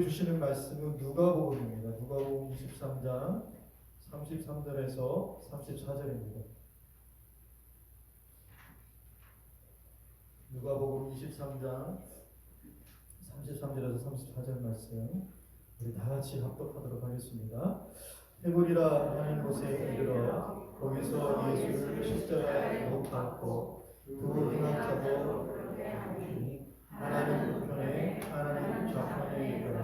우리에게 주시는 말씀은 누가복음입니다. 누가복음 23장 33절에서 34절입니다. 누가복음 23장 33절에서 34절 말씀 우리 다 같이 합독하도록 하겠습니다. 해보리라 하는 곳에 이르러 거기서 예수를 십자가에 못 박고 두 희망자도 하나님 우편에 하나님 좌편에 있더라.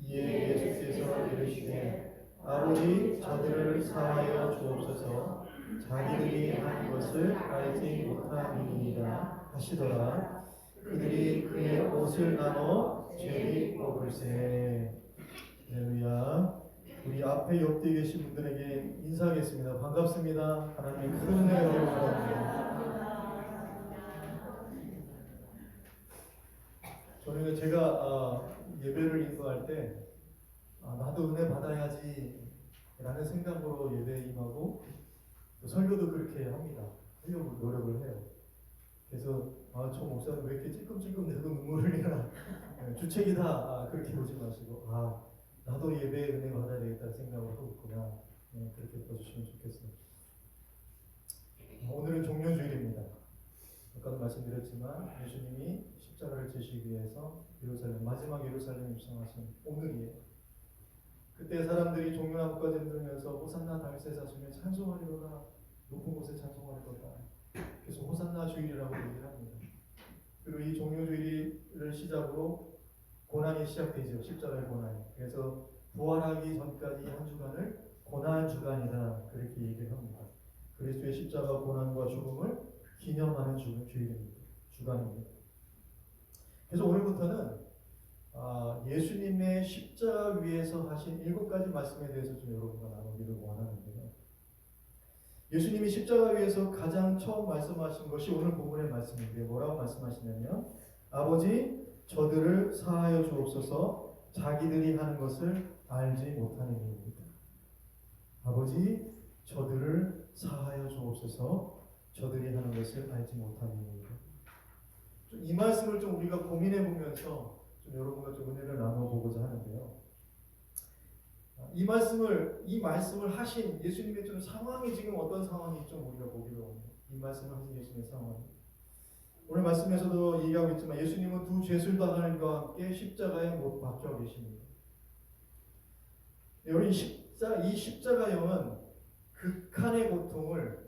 이에 예수께서 이르시되 아버지 저들을 사하여 주옵소서 자기들이 한 것을 알지 못함이니이다 하시더라. 그들이 그의 옷을 나눠 죄리 뽑을세. 할렐루야. 우리 앞에 옆뒤에 계신 분들에게 인사하겠습니다. 반갑습니다. 하나님 큰 은혜를 주옵소서. 저는 제가 예배를 인도할 때 나도 은혜 받아야지 라는 생각으로 예배에 임하고 또 설교도 그렇게 합니다. 하려고 노력을 해요. 그래서 저 목사는 왜 이렇게 찔끔찔끔 내도 눈물을 흘리나 주책이다 그렇게 보지 마시고 나도 예배에 은혜 받아야 되겠다는 생각을 하고 있구나 그렇게 봐주시면 좋겠습니다. 오늘은 종료주일입니다. 아까도 말씀드렸지만 예수님이 십자가를 지시기 위해서 예루살렘 마지막 예루살렘 입성하신 오늘이에요. 그때 사람들이 종려나무까지 흔들면서 호산나 다윗의 자손에 찬송하리로다 높은 곳에 찬송하리로다 그래서 호산나 주일이라고 얘기를 합니다. 그리고 이 종료주일을 시작으로 고난이 시작되죠. 십자가의 고난이. 그래서 부활하기 전까지 한 주간을 고난 주간이다 그렇게 얘기를 합니다. 그리스도의 십자가 고난과 죽음을 기념하는 주간입니다. 그래서 오늘부터는 예수님의 십자가 위에서 하신 7가지 말씀에 대해서 좀 여러분과 나누기를 원하는데요. 예수님이 십자가 위에서 가장 처음 말씀하신 것이 오늘 본문의 말씀인데 뭐라고 말씀하시냐면 아버지 저들을 사하여 주옵소서 자기들이 하는 것을 알지 못하느니이다. 아버지 저들을 사하여 주옵소서 저들이 하는 것을 알지 못하느니이다. 이 말씀을 좀 우리가 고민해 보면서 좀 여러분과 좀 은혜를 나눠보고자 하는데요. 이 말씀을 하신 예수님의 좀 상황이 지금 어떤 상황인지 좀 우리가 보기로 합니다. 이 말씀을 하신 예수님의 상황. 오늘 말씀에서도 얘기하고 있지만 예수님은 두 죄술당함과 함께 십자가에 못 박혀 계십니다. 여러분 이 십자가형은 극한의 고통을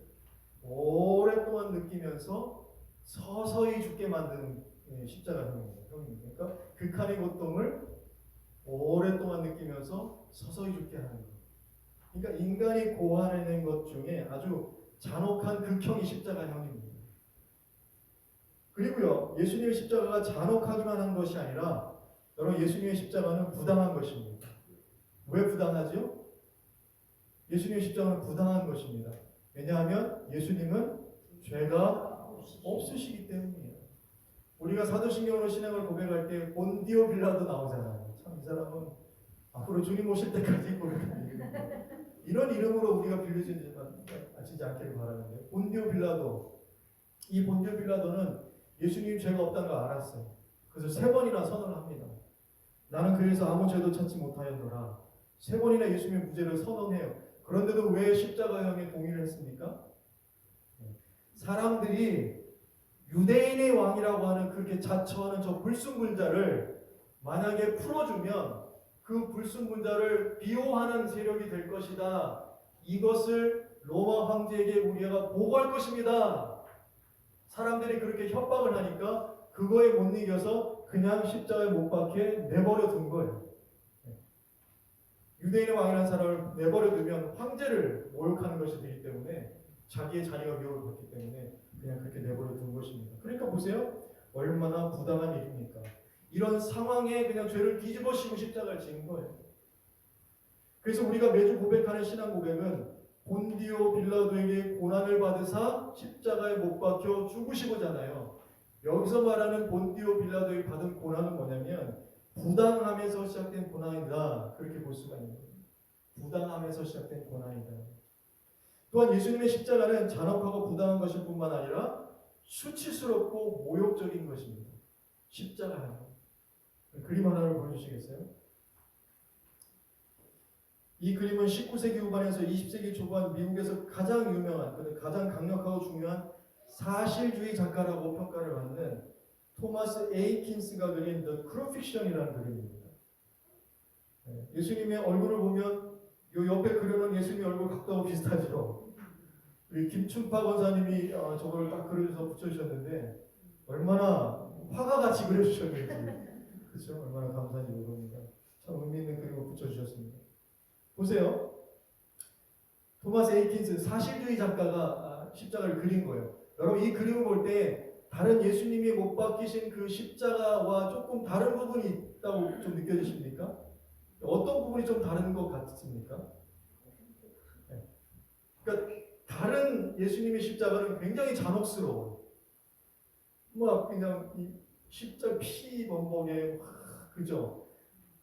오랫동안 느끼면서 서서히 죽게 만드는 십자가형입니다. 그러니까 극한의 고통을 오랫동안 느끼면서 서서히 죽게 하는 것. 그러니까 인간이 고안해낸 것 중에 아주 잔혹한 극형이 십자가형입니다. 그리고요, 예수님의 십자가가 잔혹하기만 한 것이 아니라 여러분 예수님의 십자가는 부당한 것입니다. 왜 부당하죠? 예수님의 십자가는 부당한 것입니다. 왜냐하면 예수님은 죄가 없으시기 때문이에요. 우리가 사도신경으로 신앙을 고백할 때 본디오 빌라도 나오잖아요. 참 이 사람은 앞으로 주님 오실 때까지 이런 이름으로 우리가 빌려지지 않기를 바라는데 본디오 빌라도 이 본디오 빌라도는 예수님 죄가 없다는 걸 알았어요. 그래서 3번이나 선언을 합니다. 나는 그래서 아무 죄도 찾지 못하였노라. 3번이나 예수님의 무죄를 선언해요. 그런데도 왜 십자가형에 동의를 했습니까? 사람들이 유대인의 왕이라고 하는 그렇게 자처하는 저 불순분자를 만약에 풀어주면 그 불순분자를 비호하는 세력이 될 것이다. 이것을 로마 황제에게 우리가 보고할 것입니다. 사람들이 그렇게 협박을 하니까 그거에 못 이겨서 그냥 십자가에 못 박혀 내버려 둔 거예요. 유대인의 왕이라는 사람을 내버려 두면 황제를 모욕하는 것이 되기 때문에 자기의 자리가 위협을 받기 때문에 그냥 그렇게 내버려 둔 것입니다. 그러니까 보세요. 얼마나 부당한 일입니까? 이런 상황에 그냥 죄를 뒤집어 씌우고 십자가를 지는 거예요. 그래서 우리가 매주 고백하는 신앙 고백은 본디오 빌라도에게 고난을 받으사 십자가에 못 박혀 죽으시고잖아요. 여기서 말하는 본디오 빌라도에게 받은 고난은 뭐냐면 부당함에서 시작된 고난이다. 그렇게 볼 수가 있는 거예요. 부당함에서 시작된 고난이다. 또한 예수님의 십자가는 잔혹하고 부당한 것일 뿐만 아니라 수치스럽고 모욕적인 것입니다. 십자가요. 그림 하나를 보여주시겠어요? 이 그림은 19세기 후반에서 20세기 초반 미국에서 가장 유명한, 가장 강력하고 중요한 사실주의 작가라고 평가를 받는 토마스 에이킨스가 그린 The Crucifixion이라는 그림입니다. 예수님의 얼굴을 보면 이 옆에 그려놓은 예수님 얼굴 각도하고 비슷하죠. 우리 김춘파 권사님이 저걸 딱 그려서 붙여주셨는데 얼마나 화가같이 그려주셨는지, 그렇죠? 얼마나 감사한지 모릅니다. 참 의미 있는 그림을 붙여주셨습니다. 보세요. 토마스 에이킨스 사실주의 작가가 십자가를 그린 거예요. 여러분 이 그림을 볼 때 다른 예수님이 못 박히신 그 십자가와 조금 다른 부분이 있다고 좀 느껴지십니까? 어떤 부분이 좀 다른 것 같습니까? 네. 그러니까 다른 예수님의 십자가는 굉장히 잔혹스러워요. 막 그냥 이 십자 피 범벅에 그죠?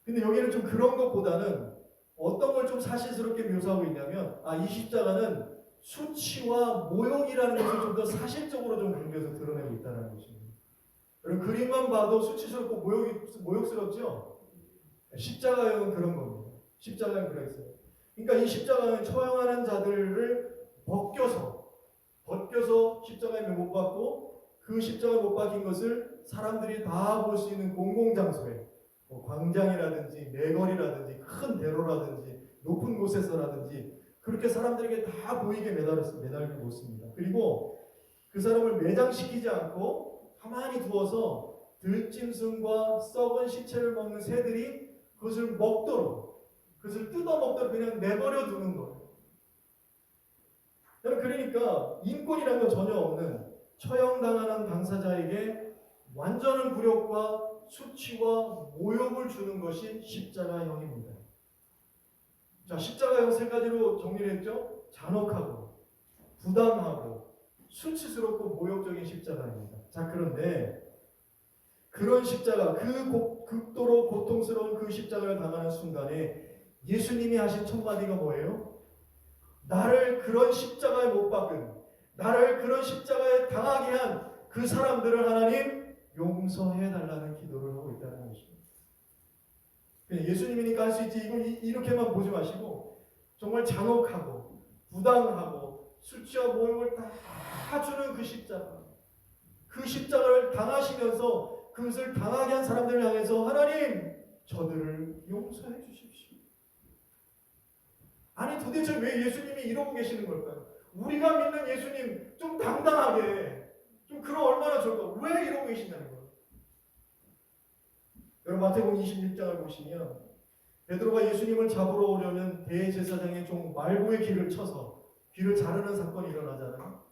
근데 여기는 좀 그런 것보다는 어떤 걸 좀 사실스럽게 묘사하고 있냐면 이 십자가는 수치와 모욕이라는 것을 좀 더 사실적으로 좀 그려서 드러내고 있다는 것입니다. 여러분 그림만 봐도 수치스럽고 모욕스럽죠? 십자가형은 그런 겁니다. 십자가형은 그래 있어요. 그러니까 이 십자가는 처형하는 자들을 벗겨서 십자가에 못 박고 그 십자가에 못 박힌 것을 사람들이 다 볼 수 있는 공공장소에 광장이라든지 내거리라든지 큰 대로라든지 높은 곳에서라든지 그렇게 사람들에게 다 보이게 매달려 놓습니다. 그리고 그 사람을 매장시키지 않고 가만히 두어서 들짐승과 썩은 시체를 먹는 새들이 그것을 뜯어 먹도록 그냥 내버려 두는 거예요. 그러니까 인권이라는 건 전혀 없는 처형당하는 당사자에게 완전한 굴욕과 수치와 모욕을 주는 것이 십자가형입니다. 자, 십자가형 세 가지로 정리를 했죠. 잔혹하고 부당하고 수치스럽고 모욕적인 십자가입니다. 자, 그런데 그런 십자가, 극도로 고통스러운 그 십자가를 당하는 순간에 예수님이 하신 첫 마디가 뭐예요? 나를 그런 십자가에 못 박은, 나를 그런 십자가에 당하게 한 그 사람들을 하나님 용서해달라는 기도를 하고 있다는 것입니다. 예수님이니까 할 수 있지 이렇게만 보지 마시고 정말 잔혹하고 부당하고 수치와 모욕을 다 주는 그 십자가, 그 십자가를 당하시면서 그것을 당하게 한 사람들을 향해서 하나님 저들을 용서해 주십시오. 아니 도대체 왜 예수님이 이러고 계시는 걸까요? 우리가 믿는 예수님 좀 당당하게 좀 그럼 얼마나 좋을까? 왜 이러고 계시냐는 거예요. 여러분 마태복음 26장을 보시면 베드로가 예수님을 잡으러 오려는 대제사장의 종 말고의 귀를 쳐서 귀를 자르는 사건이 일어나잖아요.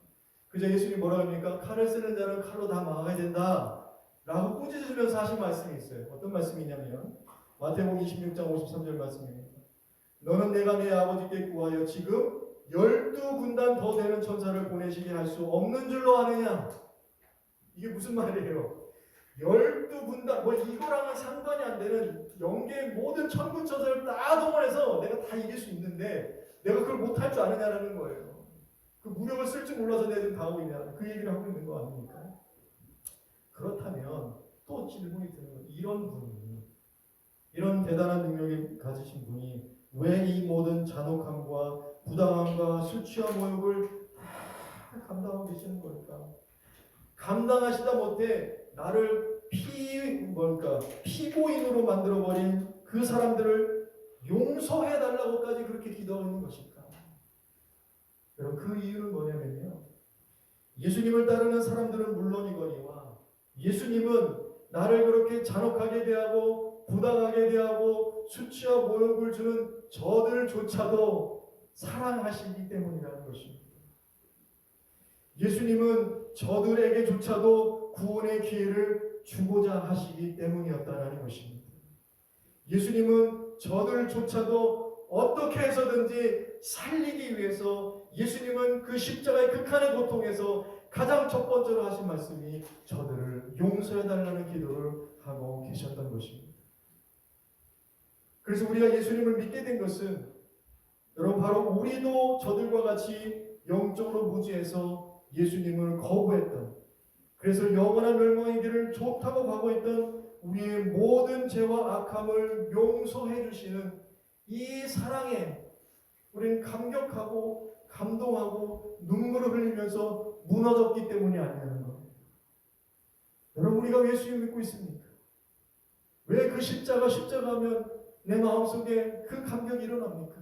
그저 예수님이 뭐라고 합니까? 칼을 쓰는 자는 칼로 다 막아야 된다 라고 꾸짖으면서 하신 말씀이 있어요. 어떤 말씀이냐면 마태복음 26장 53절 말씀입니다. 너는 내가 내 아버지께 구하여 지금 12군단 더 되는 천사를 보내시게 할 수 없는 줄로 아느냐? 이게 무슨 말이에요? 12군단, 이거랑은 상관이 안 되는 영계의 모든 천군 천사를 다 동원해서 내가 다 이길 수 있는데 내가 그걸 못할 줄 아느냐라는 거예요. 그 무력을 쓸 줄 몰라서 내가 지금 당하고 있냐, 그 얘기를 하고 있는 거 아닙니까? 그렇다면 또 질문이 드는 거예요. 이런 분이, 이런 대단한 능력을 가지신 분이 왜 이 모든 잔혹함과 부당함과 수치와 모욕을 다 감당하고 계시는 걸까? 감당하시다 못해 나를 피고인으로 만들어버린 그 사람들을 용서해달라고까지 그렇게 기도하고 있는 것일까? 여러분 그 이유는 뭐냐면요, 예수님을 따르는 사람들은 물론이거니와 예수님은 나를 그렇게 잔혹하게 대하고 부당하게 대하고 수치와 모욕을 주는 저들조차도 사랑하시기 때문이라는 것입니다. 예수님은 저들에게조차도 구원의 기회를 주고자 하시기 때문이었다는 것입니다. 예수님은 저들조차도 어떻게 해서든지 살리기 위해서 예수님은 그 십자가의 극한의 고통에서 가장 첫 번째로 하신 말씀이 저들을 용서해달라는 기도를 하고 계셨던 것입니다. 그래서 우리가 예수님을 믿게 된 것은 여러분 바로 우리도 저들과 같이 영적으로 무지해서 예수님을 거부했던, 그래서 영원한 멸망의 길을 좋다고 가고 있던 우리의 모든 죄와 악함을 용서해 주시는 이 사랑에 우리는 감격하고 감동하고 눈물을 흘리면서 무너졌기 때문이 아니냐는 거예요. 여러분, 우리가 왜 예수님 믿고 있습니까? 왜 그 십자가하면 내 마음속에 그 감격이 일어납니까?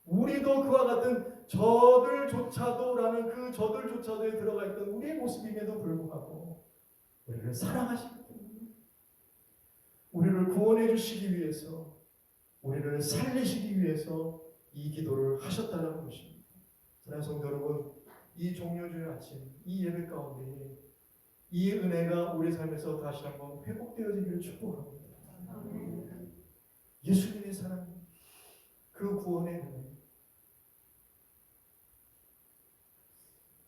우리도 그와 같은 저들조차도라는 그 저들조차도에 들어가 있던 우리의 모습임에도 불구하고 우리를 사랑하시기 때문에, 우리를 구원해 주시기 위해서, 우리를 살리시기 위해서 이 기도를 하셨다는 것입니다. 사랑하는 성도 여러분, 이 종료주일 아침, 이 예배 가운데 이 은혜가 우리 삶에서 다시 한번 회복되어지기를 축복합니다. 예수님의 사랑, 그 구원의 은혜.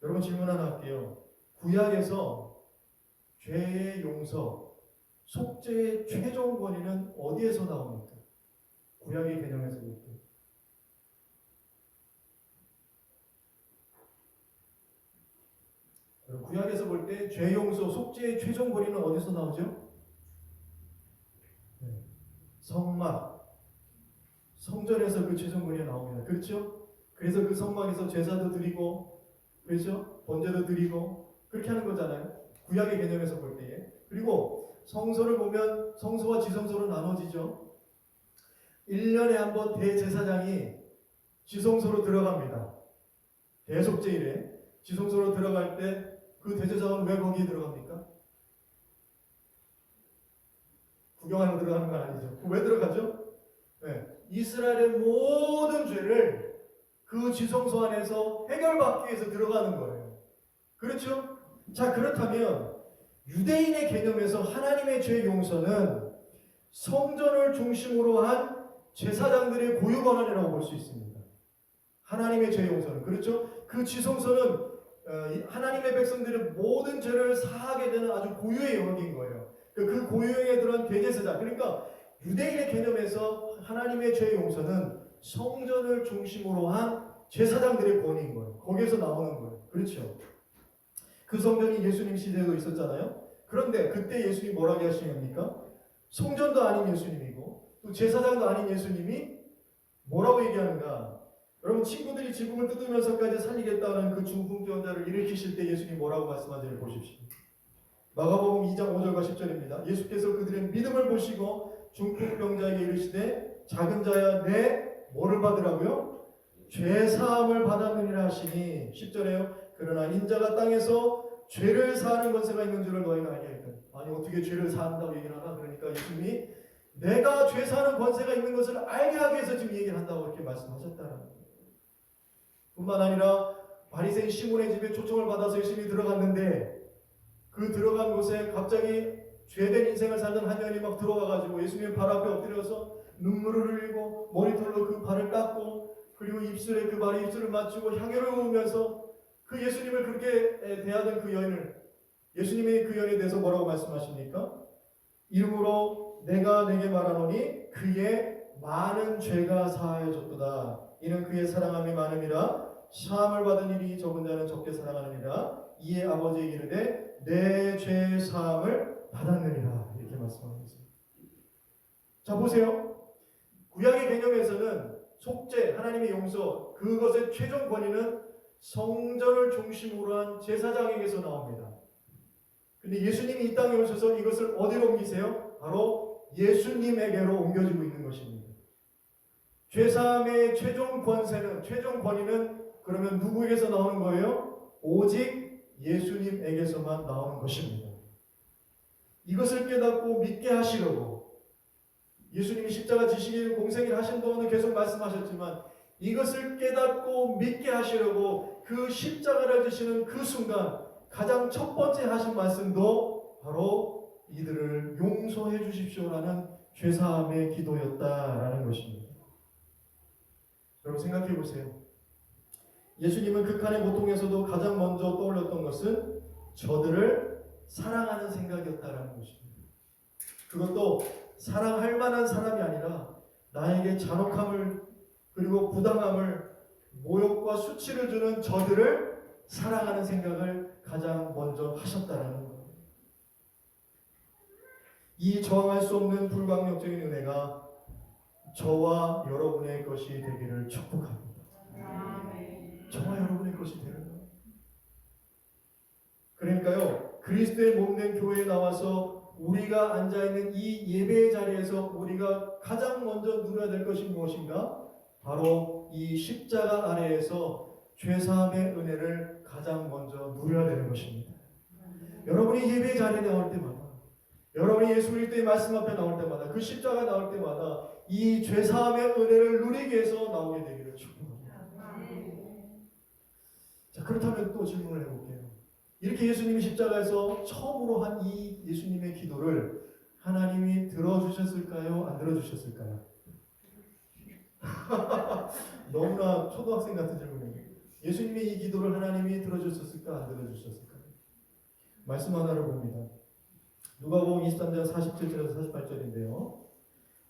여러분, 질문 하나 할게요. 구약에서 죄의 용서, 속죄의 최종 권위는 어디에서 나옵니까? 구약의 개념에서 볼 때. 구약에서 볼 때 죄 용서, 속죄의 최종 권위는 어디서 나오죠? 네. 성막, 성전에서 그 최종 권위가 나옵니다. 그렇죠? 그래서 그 성막에서 제사도 드리고, 그렇죠? 번제도 드리고 그렇게 하는 거잖아요. 구약의 개념에서 볼 때에. 그리고 성소를 보면 성소와 지성소로 나눠지죠. 1년에 한 번 대제사장이 지성소로 들어갑니다. 대속죄일에 지성소로 들어갈 때 그 대제사장은 왜 거기에 들어갑니까? 구경하러 들어가는 건 아니죠. 왜 들어가죠? 네. 이스라엘의 모든 죄를 그 지성소 안에서 해결받기 위해서 들어가는 거예요. 그렇죠? 자, 그렇다면 유대인의 개념에서 하나님의 죄 용서는 성전을 중심으로 한 제사장들의 고유 권한이라고 볼 수 있습니다. 하나님의 죄 용서는, 그렇죠? 그 지성소는 하나님의 백성들의 모든 죄를 사하게 되는 아주 고유의 영역인 거예요. 그 고유에 들어간 대제사장, 그러니까 유대인의 개념에서 하나님의 죄 용서는 성전을 중심으로 한 제사장들의 권위인 거예요. 거기에서 나오는 거예요. 그렇죠? 그 성전이 예수님 시대에도 있었잖아요. 그런데 그때 예수님이 뭐라고 하시습니까? 성전도 아닌 예수님이고 또 제사장도 아닌 예수님이 뭐라고 얘기하는가? 여러분, 친구들이 지붕을 뜯으면서까지 살리겠다는 그 중풍병자를 일으키실 때 예수님이 뭐라고 말씀하시는지 보십시오. 마가복음 2장 5절과 10절입니다. 예수께서 그들의 믿음을 보시고 중풍병자에게 이르시되 작은 자야 내 뭐를 받으라고요? 죄사함을 받았느니라 하시니 10절에요. 그러나 인자가 땅에서 죄를 사하는 권세가 있는 줄을 너희가 알게 하였다. 아니, 어떻게 죄를 사한다고 얘기를 하나? 그러니까 예수님이 내가 죄 사하는 권세가 있는 것을 알게 하기 위해서 지금 얘기를 한다고 이렇게 말씀하셨다는 거예요. 뿐만 아니라 바리새인 시몬의 집에 초청을 받아서 예수님이 들어갔는데 그 들어간 곳에 갑자기 죄된 인생을 살던 한 여인이 막 들어와가지고 예수님 발 앞에 엎드려서 눈물을 흘리고 머리털로 그 발을 닦고 그리고 입술에 그 발에 입술을 맞추고 향유를 부으면서 그 예수님을 그렇게 대하던 그 여인을, 예수님이 그 여인에 대해서 뭐라고 말씀하십니까? 이름으로 내가 내게 말하노니 그의 많은 죄가 사하여졌도다. 이는 그의 사랑함이 많음이라. 사함을 받은 일이 적은 자는 적게 사랑하느니라. 이에 아버지에게 이르되 내 죄 사함을 받았느니라. 이렇게 말씀하고 있습니다. 자, 보세요. 구약의 개념에서는 속죄, 하나님의 용서, 그것의 최종 권위는 성전을 중심으로 한 제사장에게서 나옵니다. 근데 예수님이 이 땅에 오셔서 이것을 어디로 옮기세요? 바로 예수님에게로 옮겨지고 있는 것입니다. 죄사함의 최종 권세는, 최종 권위는 그러면 누구에게서 나오는 거예요? 오직 예수님에게서만 나오는 것입니다. 이것을 깨닫고 믿게 하시려고 예수님이 십자가 지시기 공생일 하신 동안은 계속 말씀하셨지만 이것을 깨닫고 믿게 하시려고 그 십자가를 지시는 그 순간 가장 첫 번째 하신 말씀도 바로 이들을 용서해 주십시오라는 죄사함의 기도였다라는 것입니다. 여러분, 생각해 보세요. 예수님은 극한의 고통에서도 가장 먼저 떠올렸던 것은 저들을 사랑하는 생각이었다라는 것입니다. 그것도 사랑할 만한 사람이 아니라 나에게 잔혹함을 그리고 부당함을 모욕과 수치를 주는 저들을 사랑하는 생각을 가장 먼저 하셨다라는 거예요. 이 저항할 수 없는 불광력적인 은혜가 저와 여러분의 것이 되기를 축복합니다. 저와 여러분의 것이 되는 거예요. 그러니까요, 그리스도의 몸된 교회에 나와서 우리가 앉아있는 이 예배의 자리에서 우리가 가장 먼저 누려야 될 것이 무엇인가? 바로 이 십자가 아래에서 죄사함의 은혜를 가장 먼저 누려야 되는 것입니다. 여러분이 예배의 자리에 나올 때마다, 여러분이 예수 그리스도의 말씀 앞에 나올 때마다, 그 십자가 나올 때마다 이 죄사함의 은혜를 누리기 위해서 나오게 되기를 축복합니다. 자, 그렇다면 또 질문을 해볼게요. 이렇게 예수님이 십자가에서 처음으로 한 이 예수님의 기도를 하나님이 들어주셨을까요? 안 들어주셨을까요? 너무나 초등학생 같은 질문이에요. 예수님의 이 기도를 하나님이 들어주셨을까? 안 들어주셨을까요? 말씀 하나를 봅니다. 누가복음 23장 47절에서 48절인데요.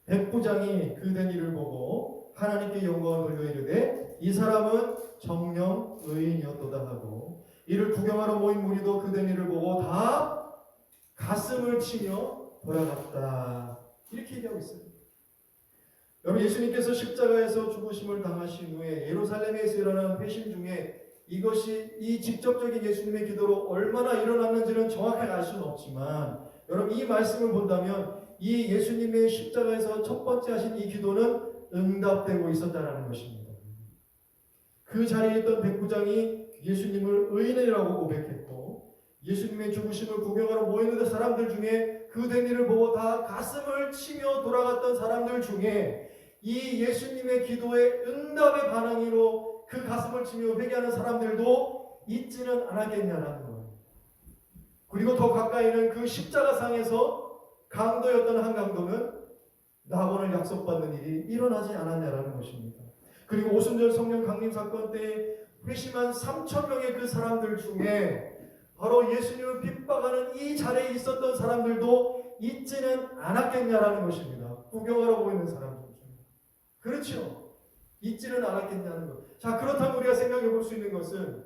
백부장이 그 된 일을 보고 하나님께 영광을 돌려 이르되 이 사람은 정령 의인이었도다 하고 이를 구경하러 모인 무리도 그 된 일을 보고 다 가슴을 치며 돌아갔다. 이렇게 얘기하고 있어요. 여러분, 예수님께서 십자가에서 죽으심을 당하신 후에 예루살렘에서 일어난 회심 중에 이것이 이 직접적인 예수님의 기도로 얼마나 일어났는지는 정확하게 알 수는 없지만 여러분, 이 말씀을 본다면 이 예수님의 십자가에서 첫 번째 하신 이 기도는 응답되고 있었다라는 것입니다. 그 자리에 있던 백부장이 예수님을 의인이라고 고백했고 예수님의 죽으심을 구경하러 모이는 사람들 중에 그 된 일을 보고 다 가슴을 치며 돌아갔던 사람들 중에 이 예수님의 기도의 응답의 반응으로 그 가슴을 치며 회개하는 사람들도 있지는 않았겠냐라는 거예요. 그리고 더 가까이는 그 십자가상에서 강도였던 한 강도는 낙원을 약속받는 일이 일어나지 않았냐라는 것입니다. 그리고 오순절 성령 강림 사건 때 회심한 3,000명의 그 사람들 중에 바로 예수님을 핍박하는 이 자리에 있었던 사람들도 있지는 않았겠냐라는 것입니다. 구경하러 보이는 사람들 중에. 그렇죠. 있지는 않았겠냐는 것. 자, 그렇다면 우리가 생각해 볼 수 있는 것은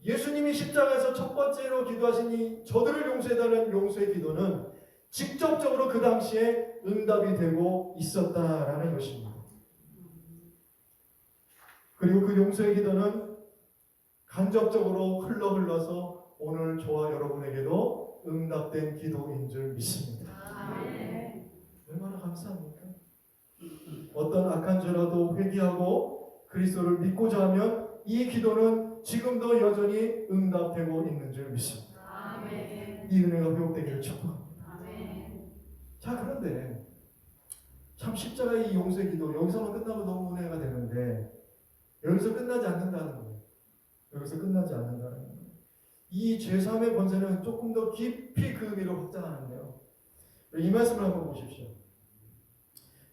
예수님이 십자가에서 첫 번째로 기도하신 이 저들을 용서해달라는 용서의 기도는 직접적으로 그 당시에 응답이 되고 있었다라는 것입니다. 그리고 그 용서의 기도는 간접적으로 흘러서 오늘 저와 여러분에게도 응답된 기도인 줄 믿습니다. 얼마나 감사합니까? 어떤 악한 죄라도 회개하고 그리스도를 믿고자 하면 이 기도는 지금도 여전히 응답되고 있는 줄 믿습니다. 이 은혜가 회복되기를 축복합니다. 자, 그런데 참 십자가의 이 용서의 기도 여기서만 끝나면 너무 은혜가 되는데 여기서 끝나지 않는다는 거예요. 여기서 끝나지 않는다는 거예요. 이 죄사함의 권세는 조금 더 깊이 그 의미로 확장하는데요. 이 말씀을 한번 보십시오.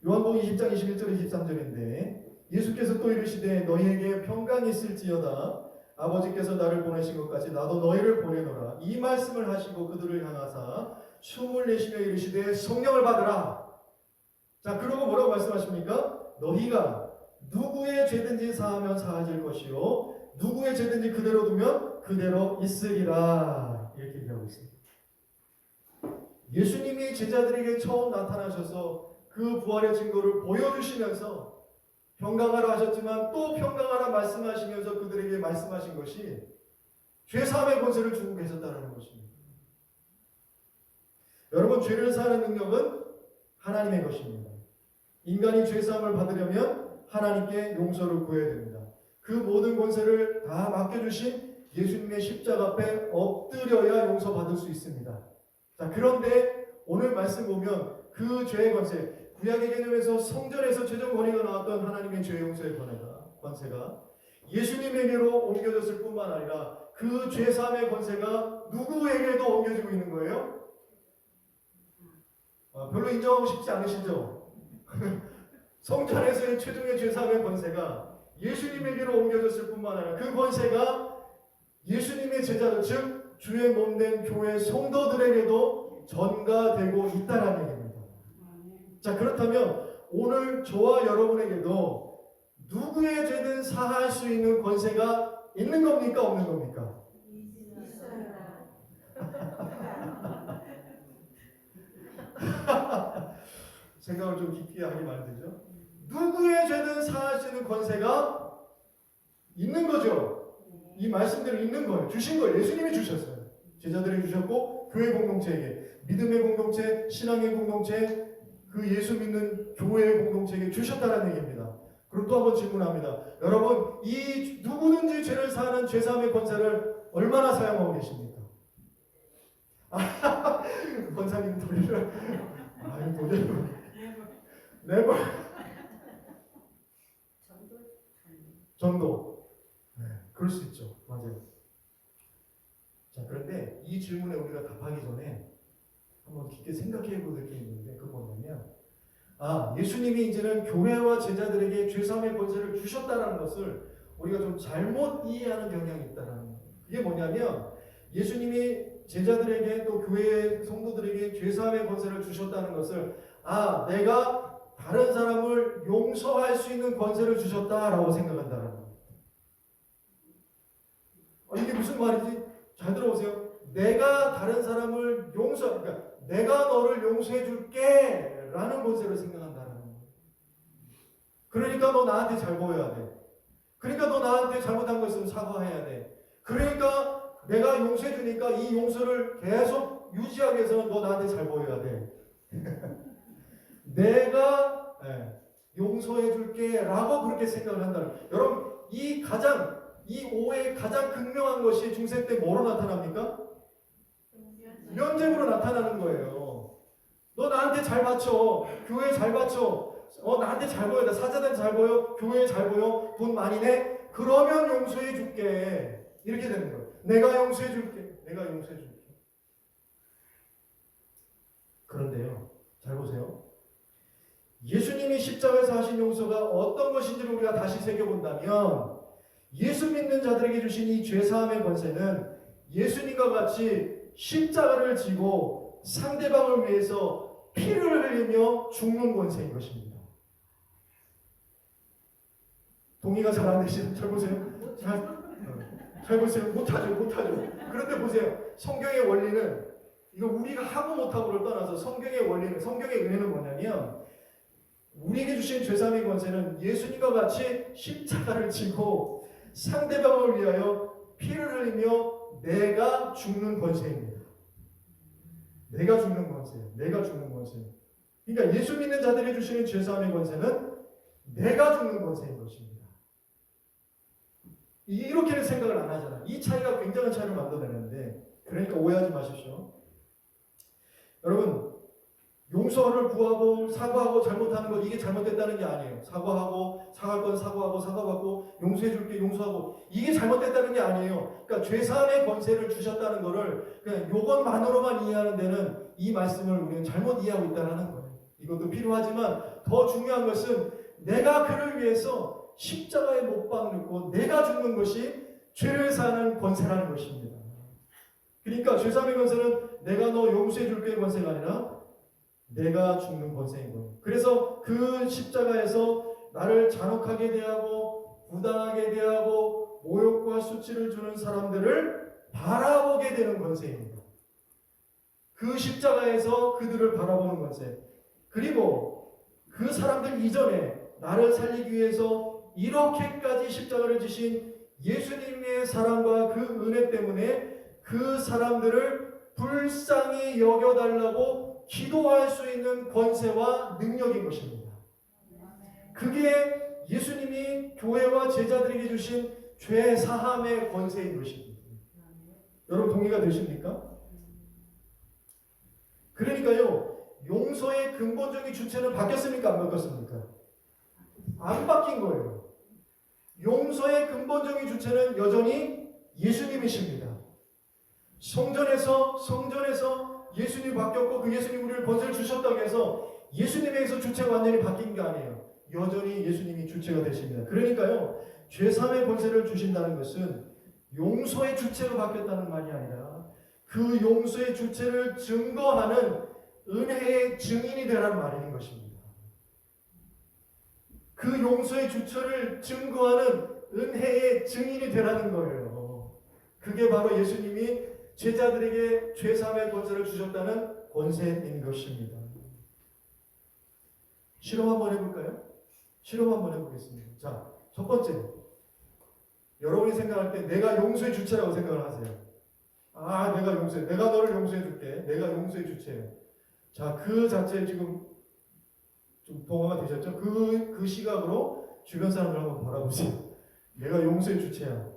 요한복음 20장 21절 23절인데 예수께서 또 이르시되 너희에게 평강이 있을지어다 아버지께서 나를 보내신 것 같이 나도 너희를 보내노라. 이 말씀을 하시고 그들을 향하사 숨을 내쉬며 이르시되 성령을 받으라. 자, 그러고 뭐라고 말씀하십니까? 너희가 누구의 죄든지 사하면 사하질 것이요 누구의 죄든지 그대로 두면 그대로 있으리라. 이렇게 얘기하고 있습니다. 예수님이 제자들에게 처음 나타나셔서 그 부활의 증거를 보여주시면서 평강하라 하셨지만 또 평강하라 말씀하시면서 그들에게 말씀하신 것이 죄사함의 권세를 주고 계셨다는 것입니다. 여러분, 죄를 사하는 능력은 하나님의 것입니다. 인간이 죄사함을 받으려면 하나님께 용서를 구해야 됩니다. 그 모든 권세를 다 맡겨주신 예수님의 십자가 앞에 엎드려야 용서받을 수 있습니다. 자, 그런데 오늘 말씀 보면 그 죄의 권세, 구약의 개념에서 성전에서 최종 권위가 나왔던 하나님의 죄 용서의 권세가 예수님에게로 옮겨졌을 뿐만 아니라 그 죄사함의 권세가 누구에게도 옮겨지고 있는 거예요? 별로 인정하고 싶지 않으시죠? 성전에서의 최종의 죄사함의 권세가 예수님에게로 옮겨졌을 뿐만 아니라 그 권세가 예수님의 제자들, 즉 주의 몸된 교회 성도들에게도 전가되고 있다는 얘기입니다. 자, 그렇다면 오늘 저와 여러분에게도 누구의 죄든 사할 수 있는 권세가 있는 겁니까? 없는 겁니까? 있어요. 생각을 좀 깊게 하게 만들죠. 누구의 죄든 사할 수 있는 권세가 있는 거죠. 이 말씀대로 있는 거예요. 주신 거예요. 예수님이 주셨어요. 제자들에게 주셨고 교회 공동체에게, 믿음의 공동체, 신앙의 공동체, 그 예수 믿는 교회의 공동체에게 주셨다는 얘기입니다. 그럼 또 한번 질문합니다. 여러분, 이 누구든지 죄를 사하는 죄사함의 권세를 얼마나 사용하고 계십니까? 권사님 돌리를 아유 돌리를 네버 전도. 네, 그럴 수 있죠. 맞아요. 자, 그런데 이 질문에 우리가 답하기 전에 한번 깊게 생각해 볼 게 있는데, 그건 뭐냐면, 예수님이 이제는 교회와 제자들에게 죄사함의 권세를 주셨다는 것을 우리가 좀 잘못 이해하는 경향이 있다는 거예요. 그게 뭐냐면, 예수님이 제자들에게 또 교회 성도들에게 죄사함의 권세를 주셨다는 것을 내가 다른 사람을 용서할 수 있는 권세를 주셨다라고 생각한다는 거예요. 이게 무슨 말이지? 잘 들어보세요. 내가 다른 사람을 그러니까 내가 너를 용서해 줄게 라는 권세를 생각한다는 거예요. 그러니까 너 나한테 잘 보여야 돼. 그러니까 너 나한테 잘못한 거 있으면 사과해야 돼. 그러니까 내가 용서해 주니까 이 용서를 계속 유지하기 위해서는 너 나한테 잘 보여야 돼. 내가 용서해 줄게 라고 그렇게 생각을 한다는 거예요. 여러분, 이 오해의 가장 극명한 것이 중세 때 뭐로 나타납니까? 면죄부로 나타나는 거예요. 너 나한테 잘 바쳐. 교회에 잘 바쳐. 나한테 잘 보여. 나 사자들 잘 보여. 교회에 잘 보여. 돈 많이 내. 그러면 용서해 줄게. 이렇게 되는 거예요. 내가 용서해 줄게. 내가 용서해 줄게. 그런데요. 잘 보세요. 예수님이 십자가에서 하신 용서가 어떤 것인지를 우리가 다시 새겨본다면, 예수 믿는 자들에게 주신 이 죄사함의 권세는 예수님과 같이 십자가를 지고 상대방을 위해서 피를 흘리며 죽는 권세인 것입니다. 동의가 잘 안 되시죠? 잘 보세요. 잘 보세요. 못하죠. 그런데 보세요. 성경의 원리는, 이거 우리가 하고 못하고를 떠나서 성경의 원리는, 성경의 은혜는 뭐냐면, 우리에게 주신 죄사함의 권세는 예수님과 같이 십자가를 지고 상대방을 위하여 피를 흘리며 내가 죽는 권세입니다. 내가 죽는 권세예요. 내가 죽는 권세예요. 그러니까 예수 믿는 자들이 주시는 죄사함의 권세는 내가 죽는 권세인 것입니다. 이렇게는 생각을 안 하잖아요. 이 차이가 굉장한 차이를 만들어내는데, 그러니까 오해하지 마십시오. 여러분, 용서를 구하고 사과하고 잘못하는 것, 이게 잘못됐다는 게 아니에요. 사과할 건 사과하고 사과받고 용서해 줄게 용서하고, 이게 잘못됐다는 게 아니에요. 그러니까 죄사함의 권세를 주셨다는 거를 그냥 요것만으로만 이해하는 데는 이 말씀을 우리는 잘못 이해하고 있다는 거예요. 이것도 필요하지만 더 중요한 것은 내가 그를 위해서 십자가에 못 박는 내가 죽는 것이 죄를 사하는 권세라는 것입니다. 그러니까 죄사함의 권세는 내가 너 용서해 줄게 권세가 아니라 내가 죽는 권세인 거예요. 그래서 그 십자가에서 나를 잔혹하게 대하고 부당하게 대하고 모욕과 수치를 주는 사람들을 바라보게 되는 권세입니다. 그 십자가에서 그들을 바라보는 권세. 그리고 그 사람들 이전에 나를 살리기 위해서 이렇게까지 십자가를 지신 예수님의 사랑과 그 은혜 때문에 그 사람들을 불쌍히 여겨달라고 기도할 수 있는 권세와 능력인 것입니다. 그게 예수님이 교회와 제자들에게 주신 죄 사함의 권세인 것입니다. 여러분 동의가 되십니까? 그러니까요, 용서의 근본적인 주체는 바뀌었습니까? 안 바뀌었습니까? 안 바뀐 거예요. 용서의 근본적인 주체는 여전히 예수님이십니다. 성전에서 예수님이 바뀌었고 그 예수님 우리를 권세를 주셨다고 해서 예수님에게서 주체가 완전히 바뀐 게 아니에요. 여전히 예수님이 주체가 되십니다. 그러니까요, 죄사함의 권세를 주신다는 것은 용서의 주체가 바뀌었다는 말이 아니라 그 용서의 주체를 증거하는 은혜의 증인이 되라는 말인 것입니다. 그 용서의 주체를 증거하는 은혜의 증인이 되라는 거예요. 그게 바로 예수님이 제자들에게 죄사함의 권세를 주셨다는 권세인 것입니다. 실험 한번 해볼까요? 실험 한번 해보겠습니다. 자, 첫 번째. 여러분이 생각할 때 내가 용서의 주체라고 생각을 하세요. 아, 내가 용서해. 내가 너를 용서해 줄게. 내가 용서의 주체예요. 자, 그 자체에 지금 좀 동화가 되셨죠? 그 시각으로 주변 사람들 한번 바라보세요. 내가 용서의 주체야.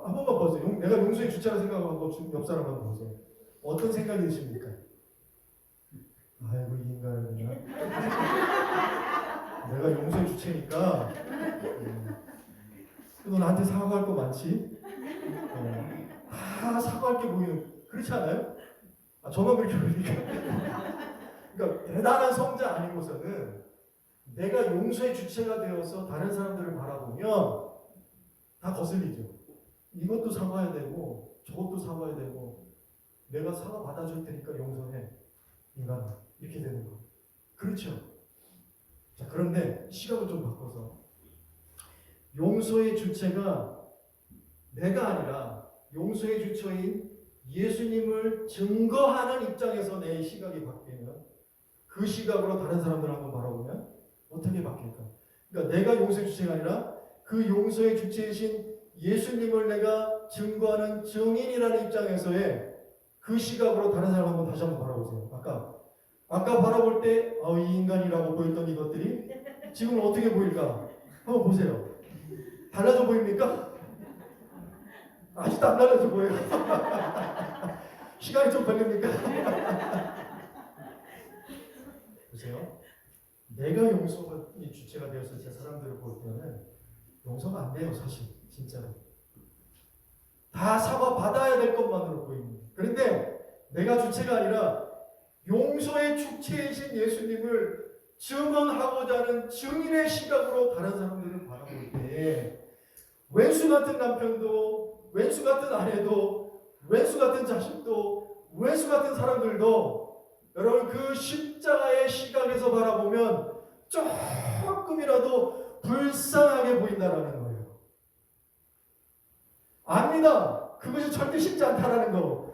한 번만 보세요. 내가 용서의 주체라 생각하고 옆 사람 한번 보세요. 어떤 생각이 드십니까? 아이고, 이 인간을 그냥. 내가 용서의 주체니까 너 나한테 사과할 거 많지? 다 사과할 게 보이는, 그렇지 않아요? 아, 저만 그렇게 보니까. 그러니까 대단한 성자 아니고서는 내가 용서의 주체가 되어서 다른 사람들을 바라보면 다 거슬리죠. 이것도 사과해야 되고 저것도 사과해야 되고 내가 사과 받아줄 테니까 용서해 인간아, 이렇게 되는 거. 그렇죠? 자, 그런데 시각을 좀 바꿔서 용서의 주체가 내가 아니라 용서의 주체인 예수님을 증거하는 입장에서 내 시각이 바뀌면 그 시각으로 다른 사람들을 한번 바라보면 어떻게 바뀔까? 그러니까 내가 용서의 주체가 아니라 그 용서의 주체이신 예수님을 내가 증거하는 증인이라는 입장에서의 그 시각으로 다른 사람 한번 다시 한번 바라보세요. 아까 바라볼 때 이 인간이라고 보였던 이것들이 지금 어떻게 보일까? 한번 보세요. 달라져 보입니까? 아직도 안 달라져 보여요. 시간이 좀 걸립니까? 보세요. 내가 용서의 주체가 되었을 때 사람들을 볼 때는 용서가 안 돼요, 사실. 진짜로. 다 사과 받아야 될 것만으로 보입니다. 그런데 내가 주체가 아니라 용서의 주체이신 예수님을 증언하고자 하는 증인의 시각으로 다른 사람들을 바라볼 때 왼수 같은 남편도, 왼수 같은 아내도, 왼수 같은 자식도, 왼수 같은 사람들도 여러분 그 십자가의 시각에서 바라보면 조금이라도 불쌍하게 보인다라는 거예요. 압니다. 그것이 절대 쉽지 않다라는 거.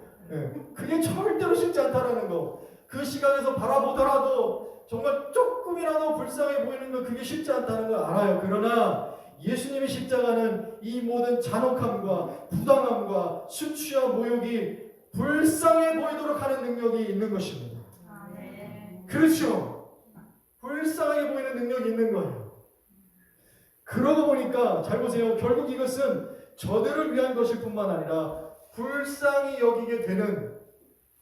그게 절대로 쉽지 않다라는 거. 그 시각에서 바라보더라도 정말 조금이라도 불쌍해 보이는 거 그게 쉽지 않다는 걸 알아요. 그러나 예수님의 십자가는 이 모든 잔혹함과 부당함과 수치와 모욕이 불쌍해 보이도록 하는 능력이 있는 것입니다. 그렇죠. 불쌍하게 보이는 능력이 있는 거예요. 그러고 보니까 잘 보세요. 결국 이것은 저들을 위한 것일 뿐만 아니라 불쌍히 여기게 되는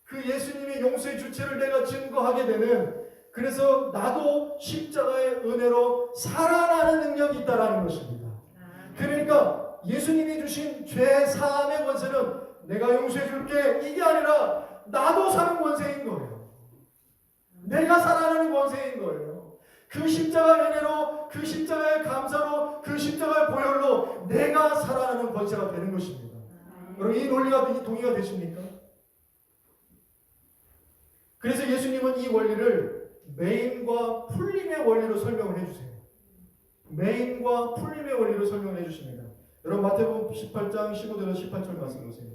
그 예수님의 용서의 주체를 내가 증거하게 되는, 그래서 나도 십자가의 은혜로 살아나는 능력이 있다는 것입니다. 그러니까 예수님이 주신 죄 사함의 권세는 내가 용서해 줄게 이게 아니라 나도 사는 권세인 거예요. 내가 살아나는 권세인 거예요. 그 십자가의 은혜로, 그 십자가의 감사로, 그 십자가의 보혈로 내가 살아나는 권세가 되는 것입니다. 여러분 이 논리가 동의가 되십니까? 그래서 예수님은 이 원리를 매임과 풀림의 원리로 설명을 해주세요. 매임과 풀림의 원리로 설명을 해주십니다. 여러분 마태복음 18장 15절에서 18절 말씀 보세요.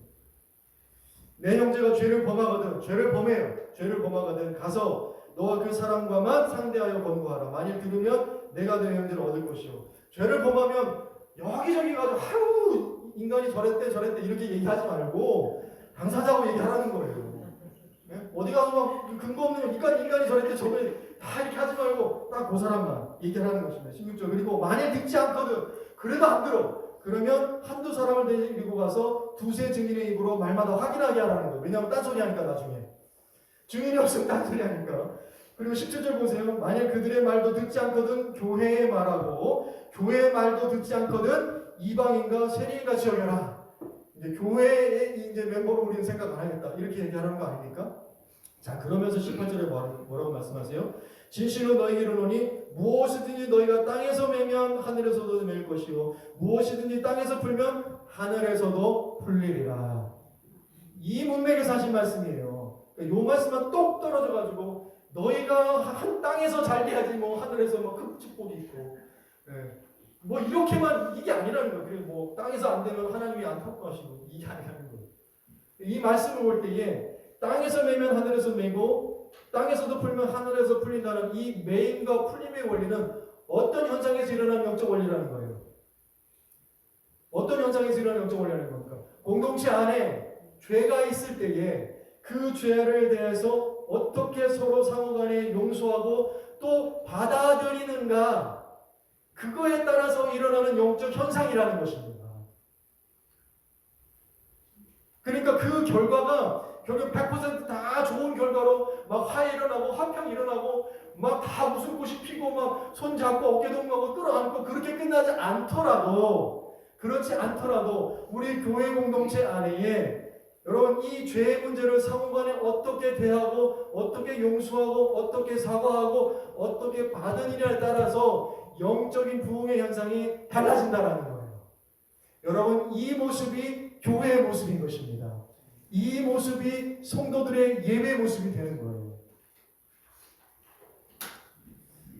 내 형제가 죄를 범하거든, 죄를 범하거든 가서 너와 그 사람과만 상대하여 권고하라. 만일 들으면 내가 내 형제를 얻을 것이요. 죄를 범하면 여기저기 가서 아유 인간이 저랬대 이렇게 얘기하지 말고 당사자하고 얘기하라는 거예요. 네? 어디 가서 막 근거 없는 거 인간이 저랬대 저래 다 이렇게 하지 말고 딱 그 사람만 얘기하라는 것입니다. 16절. 그리고 만일 듣지 않거든, 그래도 안 들어, 그러면 한두 사람을 데리고 가서 두세 증인의 입으로 말마다 확인하게 하라는 거예요. 왜냐하면 딴소리 하니까 나중에 증인이 없으면 딴소리 하니까. 그리고 17절 보세요. 만일 그들의 말도 듣지 않거든 교회에 말하고, 교회의 말도 듣지 않거든 이방인과 세리인같이 여겨라. 이제 교회의 이제 멤버로 우리는 생각 안 하겠다 이렇게 얘기하는 거 아닙니까? 자, 그러면서 18절에 뭐라고 말씀하세요? 진실로 너희에게 이르노니 무엇이든지 너희가 땅에서 매면 하늘에서도 매일 것이요 무엇이든지 땅에서 풀면 하늘에서도 풀리리라. 이 문맥에서 하신 말씀이에요. 이 말씀만 똑 떨어져가지고 너희가 한 땅에서 잘 돼야지 뭐 하늘에서 뭐 큰 축복이 있고, 뭐 이렇게만 이게 아니라는 거예요. 그리고 뭐 땅에서 안 되면 하나님이 안타까우시고 이게 아니라는 거예요. 이 말씀을 볼 때에 땅에서 매면 하늘에서 매고 땅에서도 풀면 하늘에서 풀린다는 이 매임과 풀림의 원리는 어떤 현상에서 일어나는 영적 원리라는 거예요. 어떤 현상에서 일어나는 영적 원리라는 겁니까? 공동체 안에 죄가 있을 때에 그 죄를 대해서 어떻게 서로 상호간에 용서하고 또 받아들이는가, 그거에 따라서 일어나는 영적 현상이라는 것입니다. 그러니까 그 결과가 결국 100%다 좋은 결과로 막 화해 일어나고 화평 일어나고 막 다 웃음꽃이 피고 막 손잡고 어깨동무하고 끌어안고 그렇게 끝나지 않더라도, 그렇지 않더라도 우리 교회 공동체 안에 여러분 이 죄의 문제를 상호간에 어떻게 대하고 어떻게 용서하고 어떻게 사과하고 어떻게 받으느냐에 따라서 영적인 부흥의 현상이 달라진다는 거예요. 여러분 이 모습이 교회의 모습인 것입니다. 이 모습이 성도들의 예배의 모습이 되는 거예요.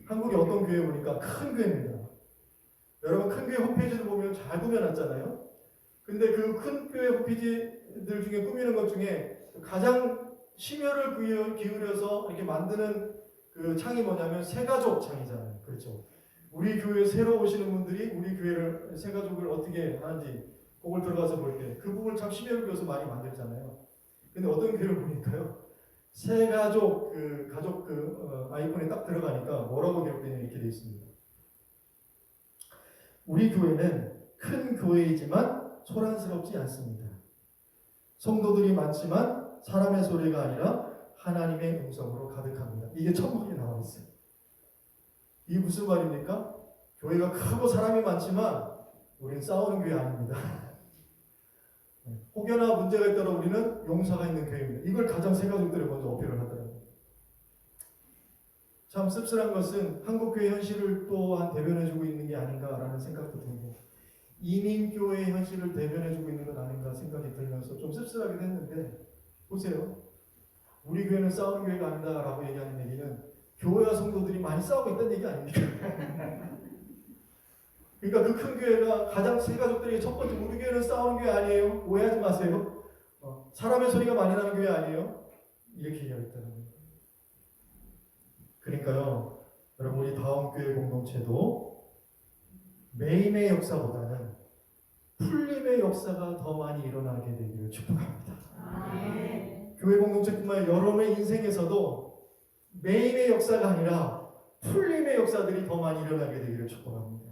한국의 어떤 교회 보니까 큰 교회입니다. 여러분 큰 교회 홈페이지를 보면 잘 꾸며놨잖아요. 근데 그 큰 교회 홈페이지들 중에 꾸미는 것 중에 가장 심혈을 기울여서 이렇게 만드는 그 창이 뭐냐면 새가족 창이잖아요. 그렇죠. 우리 교회 새로 오시는 분들이 우리 교회를 새가족을 어떻게 하는지 그걸 들어가서 볼 때 그 부분을 참 심혈을 기울여서 많이 만들잖아요. 근데 어떤 교회를 보니까요, 새가족 그 가족 아이콘에 딱 들어가니까 뭐라고 기록되냐 이렇게 되어 있습니다. 우리 교회는 큰 교회이지만 소란스럽지 않습니다. 성도들이 많지만 사람의 소리가 아니라 하나님의 음성으로 가득합니다. 이게 첫목에 나와 있어요. 이게 무슨 말입니까? 교회가 크고 사람이 많지만 우리는 싸우는 교회 아닙니다. 혹여나 문제가 있더라 우리는 용서가 있는 교회입니다. 이걸 가장 새가족들이 먼저 어필을 하더라고요. 참 씁쓸한 것은 한국교회 현실을 또한 대변해주고 있는 게 아닌가라는 생각도 들고, 이민교회의 현실을 대변해주고 있는 건 아닌가 생각이 들면서 좀 씁쓸하기도 했는데, 보세요. 우리 교회는 싸우는 교회가 아니다라고 얘기하는 얘기는 교회와 성도들이 많이 싸우고 있다는 얘기 아닙니까? 그러니까 그 큰 교회가 가장 새가족들에게 첫 번째, 우리 교회는 싸우는 교회 아니에요. 오해하지 마세요. 사람의 소리가 많이 나는 교회 아니에요. 이렇게 얘기하겠다는 거예요. 그러니까요, 여러분 우리 다음 교회 공동체도 매임의 역사보다는 풀림의 역사가 더 많이 일어나게 되기를 축복합니다. 교회 공동체뿐만 아니라 여러분의 인생에서도 매임의 역사가 아니라 풀림의 역사들이 더 많이 일어나게 되기를 축복합니다.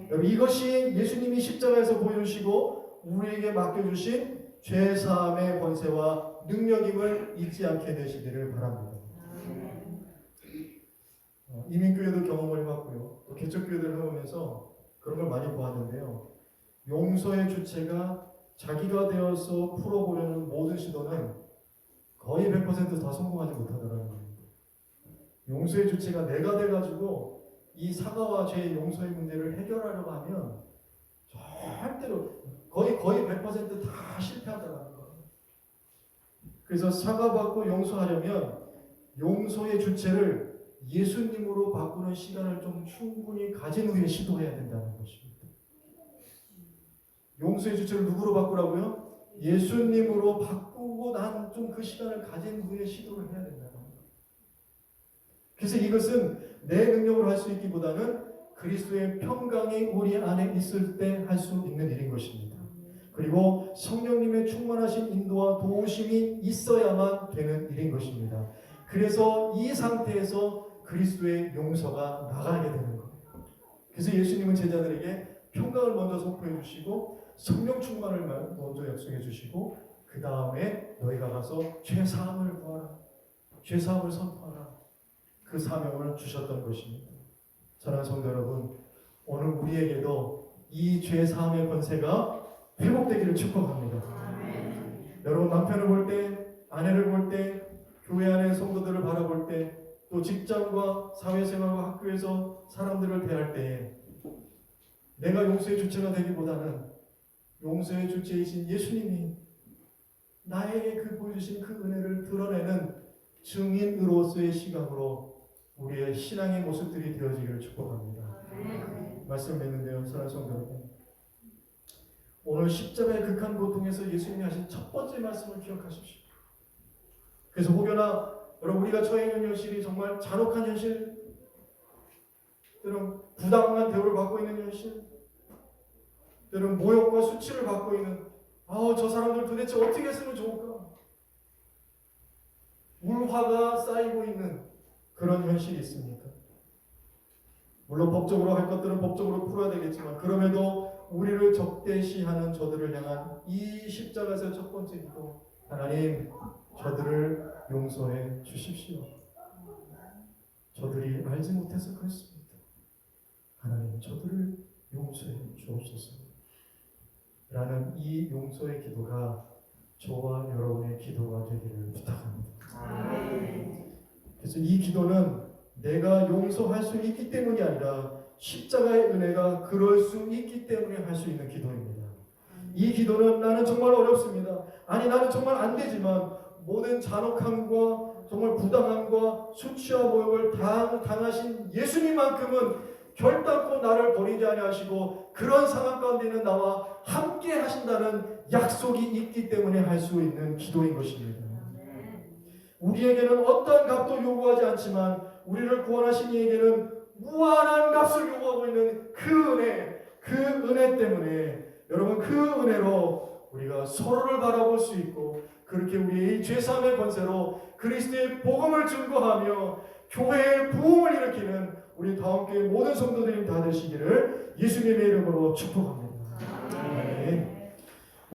여러분 이것이 예수님이 십자가에서 보여주시고 우리에게 맡겨주신 죄사함의 권세와 능력임을 잊지 않게 되시기를 바랍니다. 이민교회도 경험을 해봤고요. 또 개척교회들을 해오면서 그런 걸 많이 보았는데요. 용서의 주체가 자기가 되어서 풀어보려는 모든 시도는 거의 100% 다 성공하지 못하더라는 겁니다. 용서의 주체가 내가 돼가지고 이 사과와 죄의 용서의 문제를 해결하려고 하면 절대로 거의 100%다 실패하더라는 거예요. 그래서 사과받고 용서하려면 용서의 주체를 예수님으로 바꾸는 시간을 좀 충분히 가진 후에 시도해야 된다는 것입니다. 용서의 주체를 누구로 바꾸라고요? 예수님으로 바꾸고 난 좀 그 시간을 가진 후에 시도를 해야 된다는 거예요. 그래서 이것은 내 능력으로 할 수 있기보다는 그리스도의 평강이 우리 안에 있을 때 할 수 있는 일인 것입니다. 그리고 성령님의 충만하신 인도와 도우심이 있어야만 되는 일인 것입니다. 그래서 이 상태에서 그리스도의 용서가 나가게 되는 거예요. 그래서 예수님은 제자들에게 평강을 먼저 선포해 주시고 성령 충만을 먼저 약속해 주시고 그 다음에 너희가 가서 죄사함을 구하라, 죄사함을 선포하라, 그 사명을 주셨던 것입니다. 사랑하는 성도 여러분, 오늘 우리에게도 이 죄사함의 권세가 회복되기를 축복합니다. 여러분 남편을 볼 때, 아내를 볼 때, 교회 안의 성도들을 바라볼 때, 또 직장과 사회생활과 학교에서 사람들을 대할 때에 내가 용서의 주체가 되기보다는 용서의 주체이신 예수님이 나에게 보여주신 그 은혜를 드러내는 증인으로서의 시각으로 우리의 신앙의 모습들이 되어지기를 축복합니다. 말씀을 맺는데요, 사랑하는 성도 여러분, 오늘 십자가의 극한 고통에서 예수님이 하신 첫 번째 말씀을 기억하십시오. 그래서 혹여나 여러분, 우리가 처해 있는 현실이 정말 잔혹한 현실, 때로는 부당한 대우를 받고 있는 현실, 때로는 모욕과 수치를 받고 있는, 저 사람들 도대체 어떻게 했으면 좋을까? 물화가 쌓이고 있는 그런 현실이 있습니까? 물론 법적으로 할 것들은 법적으로 풀어야 되겠지만, 그럼에도 우리를 적대시하는 저들을 향한 이 십자가에서 첫 번째 기도, 하나님, 저들을 용서해 주십시오. 저들이 알지 못해서 그렇습니다. 하나님, 저들을 용서해 주옵소서. 라는 이 용서의 기도가 저와 여러분의 기도가 되기를 부탁합니다. 그래서 이 기도는 내가 용서할 수 있기 때문이 아니라 십자가의 은혜가 그럴 수 있기 때문에 할 수 있는 기도입니다. 이 기도는 나는 정말 어렵습니다. 아니, 나는 정말 안 되지만 모든 잔혹함과 정말 부당함과 수치와 모욕을 당하신 예수님만큼은 결단코 나를 버리지 아니하시고 그런 상황 가운데는 나와 함께 하신다는 약속이 있기 때문에 할 수 있는 기도인 것입니다. 우리에게는 어떠한 값도 요구하지 않지만 우리를 구원하신 이에게는 무한한 값을 요구하고 있는 그 은혜 때문에 여러분, 그 은혜로 우리가 서로를 바라볼 수 있고, 그렇게 우리의 죄사함의 권세로 그리스도의 복음을 증거하며 교회의 부흥을 일으키는 우리 다음교회 모든 성도들이 다 되시기를 예수님의 이름으로 축복합니다. 아멘.